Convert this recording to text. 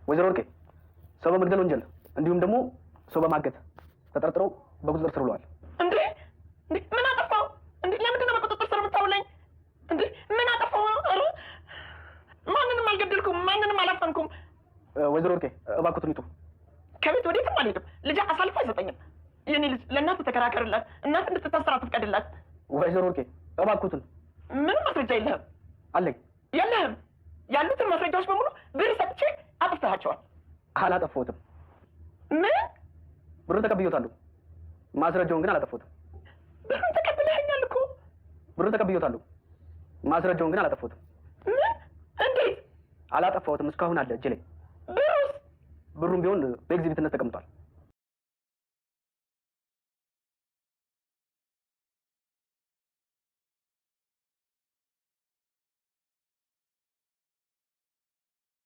ወይዘሮ ወርቄ ሰው በመግደል ወንጀል እንዲሁም ደግሞ ሰው በማገት ተጠርጥረው በቁጥጥር ስር ውለዋል። እንዴ ምን አጠፋው? እንዴ ለምንድን ነው በቁጥጥር ስር የምታውለኝ? እንዴ ምን አጠፋው? ማንንም አልገደልኩም፣ ማንንም አላፈንኩም። ወይዘሮ ወርቄ እባክዎትን ይጡ። ከቤት ወዴትም አልሄድም። ልጅ አሳልፎ አይሰጠኝም። የኔ ልጅ ለእናቱ ተከራከርላት፣ እናት እንድትታሰር አትፍቀድላት። ወይዘሮ ወርቄ እባክዎትን። ምንም ማስረጃ የለህም? አለኝ። የለህም? ያሉትን ማስረጃዎች በሙሉ ብር ሰጥቼ አጥፍተሃቸዋል። አላጠፋሁትም። ምን? ብሩን ተቀብዬዎታለሁ፣ ማስረጃውን ግን አላጠፋሁትም። ብሩን ተቀብለኸኛል እኮ። ብሩን ተቀብዬዎታለሁ፣ ማስረጃውን ግን አላጠፋሁትም። ምን? እንዴት? አላጠፋሁትም፣ እስካሁን አለ እጄ ላይ። ብሩስ? ብሩም ቢሆን በኤግዚቢትነት ተቀምጧል።